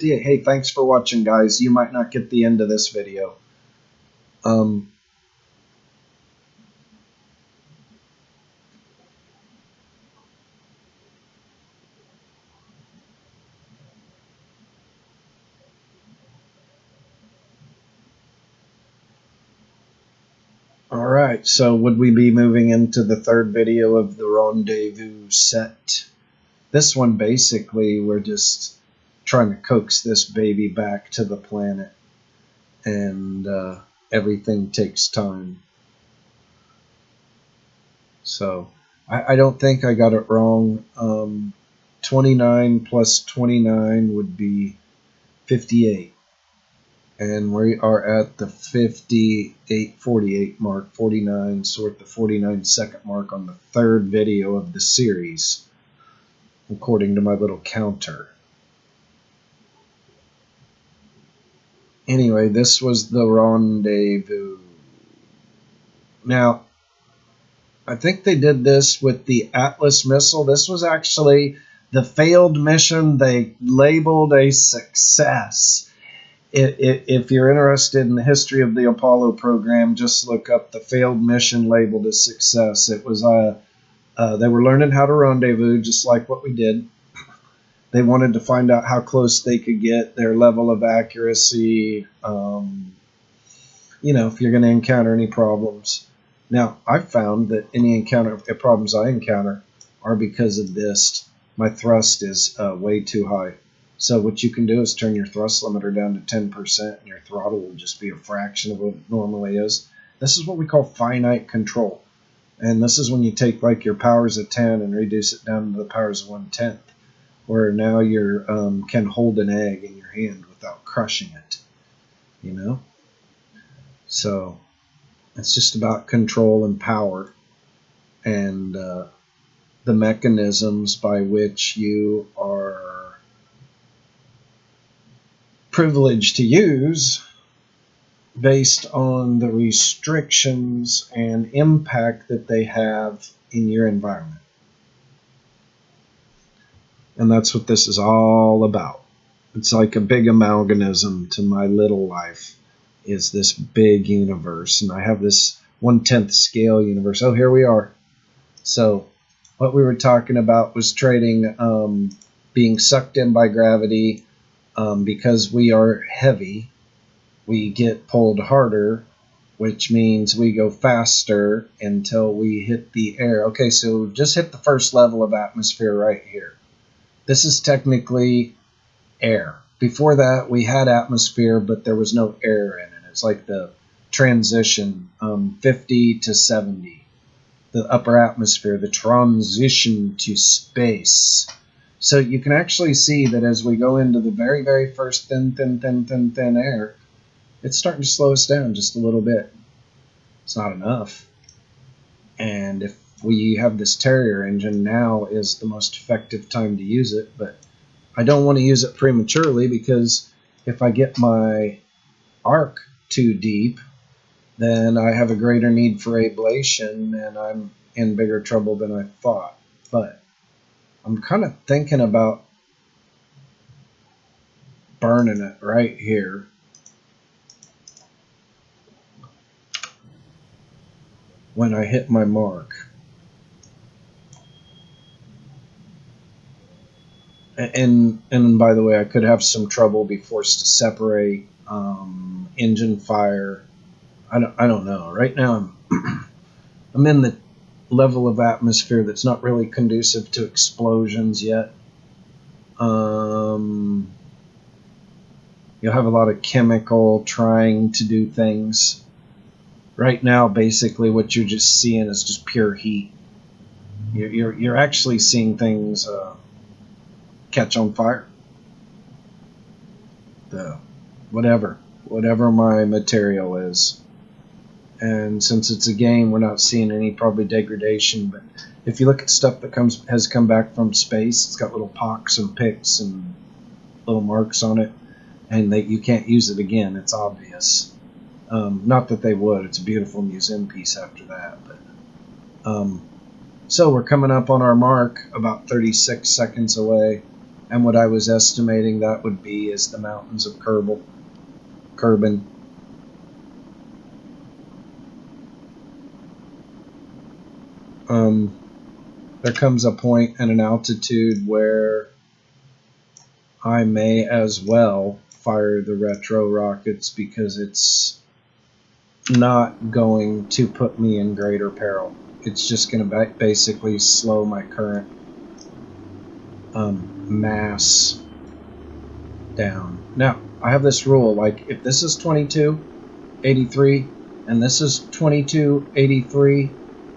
58. Hey, thanks for watching, guys. You might not get the end of this video. Alright, so would we be moving into the third video of the Rendezvous set? This one, basically, we're just trying to coax this baby back to the planet. And everything takes time. So, I don't think I got it wrong. 29 plus 29 would be 58. And we are at the 48 mark, 49, so we're at the 49 second mark on the third video of the series, according to my little counter. Anyway, this was the Rendezvous. Now, I think they did this with the Atlas missile. This was actually the failed mission they labeled a success. If you're interested in the history of the Apollo program, just look up the failed mission labeled a success. It was they were learning how to rendezvous, just like what we did. They wanted to find out how close they could get, their level of accuracy, if you're going to encounter any problems. Now, I've found that any problems I encounter are because of this. My thrust is way too high. So what you can do is turn your thrust limiter down to 10%, and your throttle will just be a fraction of what it normally is. This is what we call finite control. And this is when you take like your powers of 10 and reduce it down to the powers of 1/10, where now you can hold an egg in your hand without crushing it. So it's just about control and power, and the mechanisms by which you are privileged to use based on the restrictions and impact that they have in your environment. And that's what this is all about. It's like a big amalgamism to my little life, is this big universe. And I have this 1/10 scale universe. Oh, here we are. So what we were talking about was trading being sucked in by gravity. Because we are heavy, we get pulled harder, which means we go faster until we hit the air. Okay, so just hit the first level of atmosphere right here. This is technically air. Before that, we had atmosphere, but there was no air in it. It's like the transition, 50 to 70. The upper atmosphere, the transition to space. So you can actually see that as we go into the very, very first thin air, it's starting to slow us down just a little bit. It's not enough. And if we have this Terrier engine, now is the most effective time to use it. But I don't want to use it prematurely, because if I get my arc too deep, then I have a greater need for ablation, and I'm in bigger trouble than I thought. But I'm kind of thinking about burning it right here. When I hit my mark. And by the way, I could have some trouble, be forced to separate, engine fire. I don't know. Right now I'm in the level of atmosphere that's not really conducive to explosions yet. You'll have a lot of chemical trying to do things. Right now, basically, what you're just seeing is just pure heat. You're actually seeing things catch on fire. Whatever my material is. And since it's a game, we're not seeing any probably degradation. But if you look at stuff that has come back from space, it's got little pocks and picks and little marks on it, and you can't use it again. It's obvious. Not that they would. It's a beautiful museum piece after that. But so we're coming up on our mark, about 36 seconds away, And what I was estimating that would be is the mountains of Kerbal. There comes a point and an altitude where I may as well fire the retro rockets because it's not going to put me in greater peril. It's just going to basically slow my current mass down. Now, I have this rule, like if this is 2283 and this is 2283,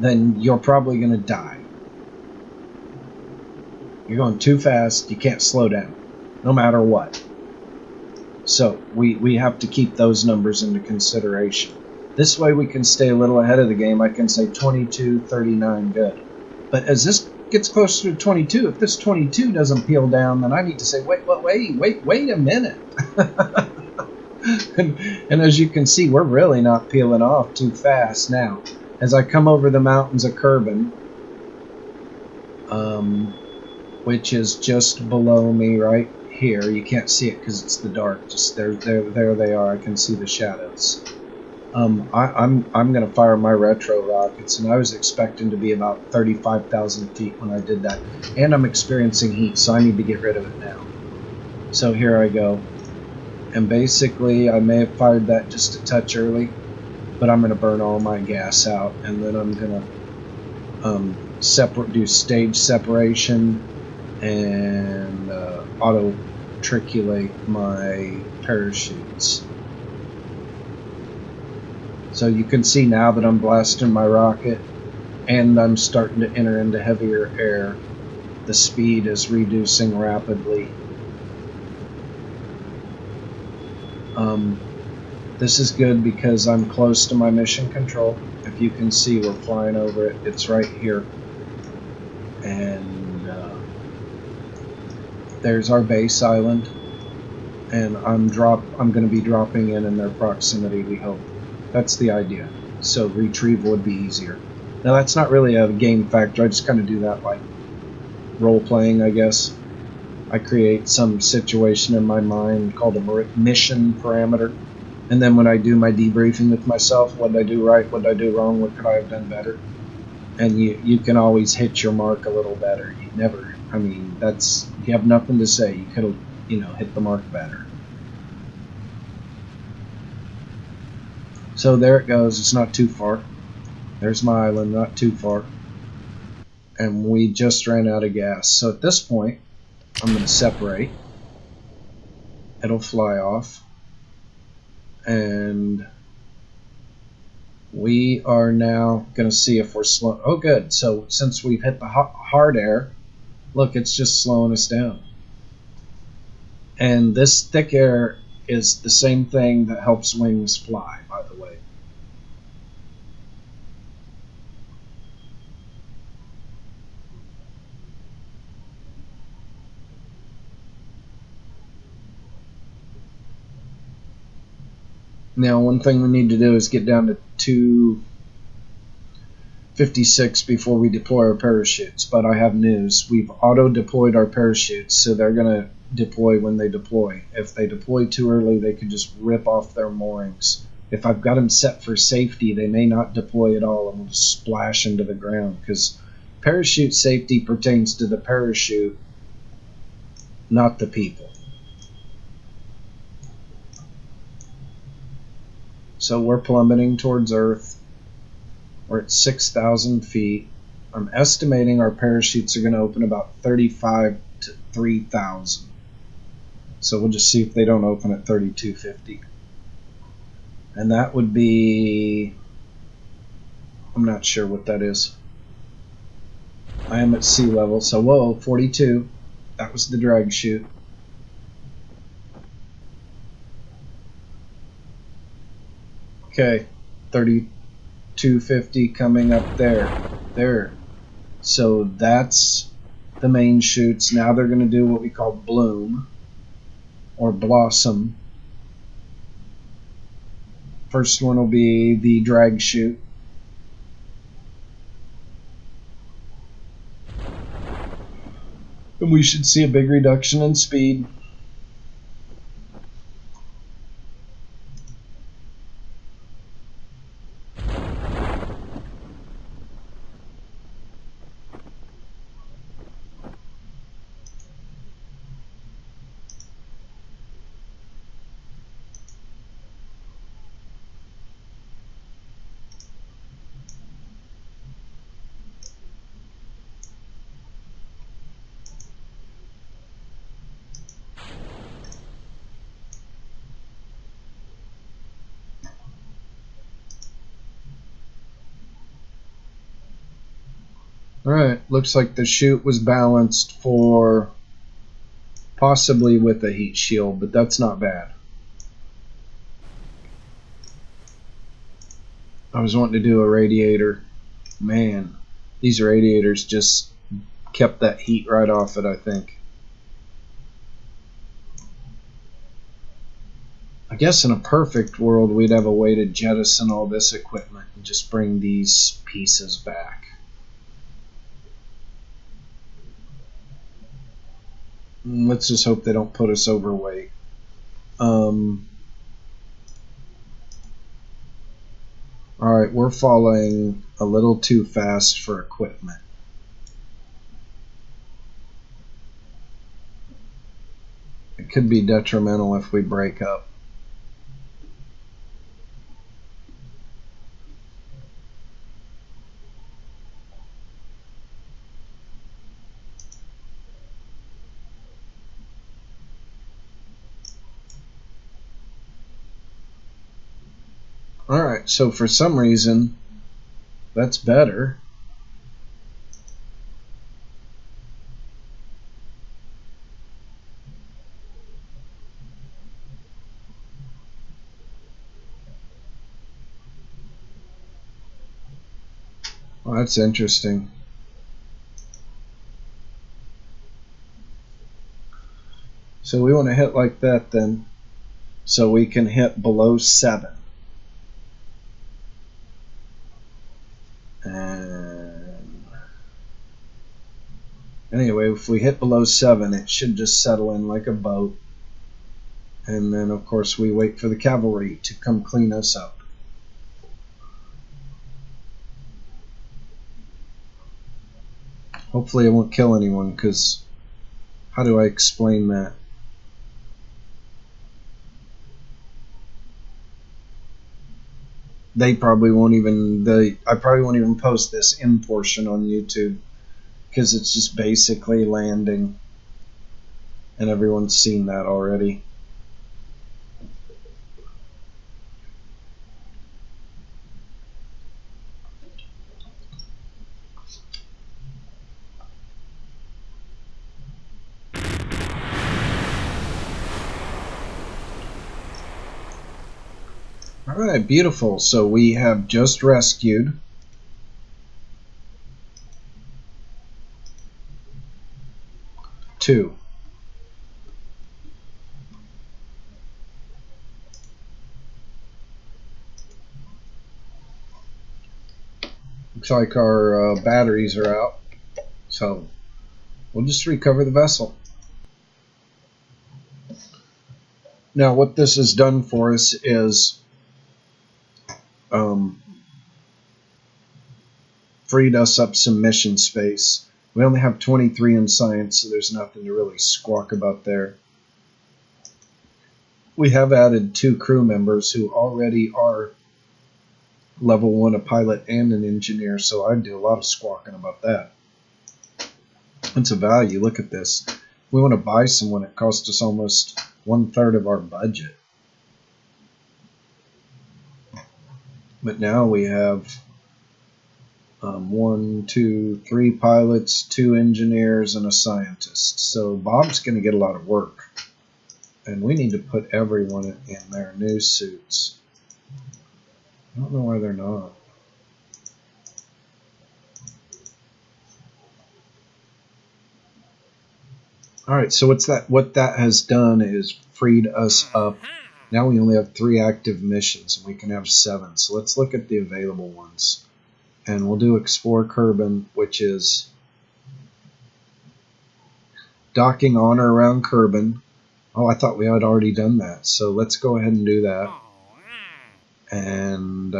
then you're probably going to die. You're going too fast, you can't slow down, no matter what. So we have to keep those numbers into consideration. This way we can stay a little ahead of the game. I can say 2239, good. But as this gets closer to 22, if this 22 doesn't peel down, then I need to say, wait a minute. and as you can see, we're really not peeling off too fast now. As I come over the mountains of Kerbal, which is just below me right here. You can't see it because it's the dark. Just there they are. I can see the shadows. I'm going to fire my retro rockets, and I was expecting to be about 35,000 feet when I did that. And I'm experiencing heat, so I need to get rid of it now. So here I go. And basically, I may have fired that just a touch early, but I'm going to burn all my gas out, and then I'm going to do stage separation and auto triculate my parachutes. So you can see now that I'm blasting my rocket and I'm starting to enter into heavier air. The speed is reducing rapidly. This is good because I'm close to my mission control. If you can see, we're flying over it. It's right here. And there's our base island. And I'm going to be dropping in their proximity, we hope. That's the idea. So retrieval would be easier. Now that's not really a game factor. I just kind of do that like role playing, I guess. I create some situation in my mind called a mission parameter. And then when I do my debriefing with myself, what did I do right, what did I do wrong, what could I have done better? And you can always hit your mark a little better. You never, I mean, you have nothing to say. You could have, hit the mark better. So there it goes. It's not too far. There's my island, not too far. And we just ran out of gas. So at this point, I'm going to separate. It'll fly off. And we are now going to see if we're slow. Oh, good. So since we've hit the hard air, look, it's just slowing us down. And this thick air is the same thing that helps wings fly, by the way. Now, one thing we need to do is get down to 256 before we deploy our parachutes. But I have news. We've auto-deployed our parachutes, so they're going to deploy when they deploy. If they deploy too early, they could just rip off their moorings. If I've got them set for safety, they may not deploy at all and will just splash into the ground, because parachute safety pertains to the parachute, not the people. So we're plummeting towards Earth. We're at 6,000 feet. I'm estimating our parachutes are going to open about 35 to 3,000. So we'll just see if they don't open at 3,250. And that would be, I'm not sure what that is. I am at sea level, so whoa, 42. That was the drag chute. Okay, 3,250 coming up there. So that's the main chutes. Now they're going to do what we call bloom or blossom. First one will be the drag chute. And we should see a big reduction in speed. Alright, looks like the chute was balanced for possibly with a heat shield, but that's not bad. I was wanting to do a radiator. Man, these radiators just kept that heat right off it, I think. I guess in a perfect world we'd have a way to jettison all this equipment and just bring these pieces back. Let's just hope they don't put us overweight. Alright, we're falling a little too fast for equipment. It could be detrimental if we break up. Alright, so for some reason, that's better. Well, that's interesting. So we want to hit like that then, so we can hit below 7. And anyway, if we hit below 7, it should just settle in like a boat. And then, of course, we wait for the cavalry to come clean us up. Hopefully I won't kill anyone, because how do I explain that? They probably won't even, I probably won't even post this in portion on YouTube, because it's just basically landing, and everyone's seen that already. Alright, beautiful. So we have just rescued 2. Looks like our batteries are out, so we'll just recover the vessel. Now what this has done for us is freed us up some mission space. We only have 23 in science, so there's nothing to really squawk about there. We have added 2 crew members who already are level 1, a pilot and an engineer, so I'd do a lot of squawking about that. It's a value. Look at this. If we want to buy someone, it costs us almost 1/3 of our budget. But now we have 1, 2, 3 pilots, 2 engineers, and a scientist. So Bob's going to get a lot of work. And we need to put everyone in their new suits. I don't know why they're not. Alright, so what that has done is freed us up. Now we only have 3 active missions, and we can have 7. So let's look at the available ones. And we'll do Explore Kerbal, which is docking on or around Kerbal. Oh, I thought we had already done that. So let's go ahead and do that. And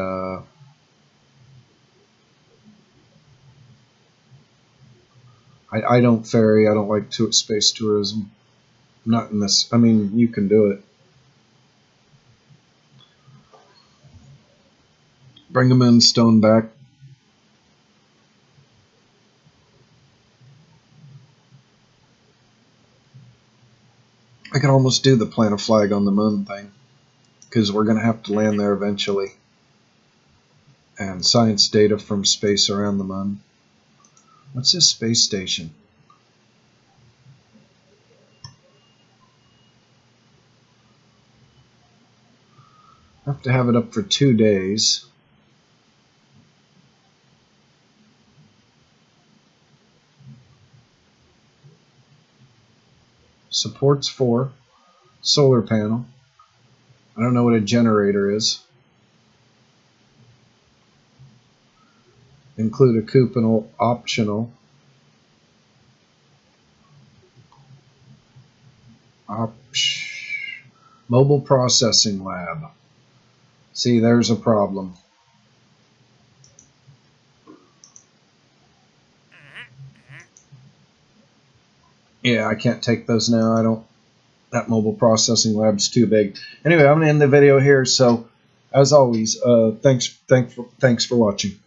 I don't ferry. I don't like space tourism. Not in this. I mean, you can do it. Bring the moonstone back. I can almost do the plant a flag on the moon thing, because we're going to have to land there eventually. And science data from space around the moon. What's this space station? I have to have it up for 2 days. Supports 4. Solar panel. I don't know what a generator is. Include a coupon optional. Mobile processing lab. See, there's a problem. Yeah, I can't take those now. I don't. That mobile processing lab's too big. Anyway, I'm gonna end the video here. So, as always, thanks for watching.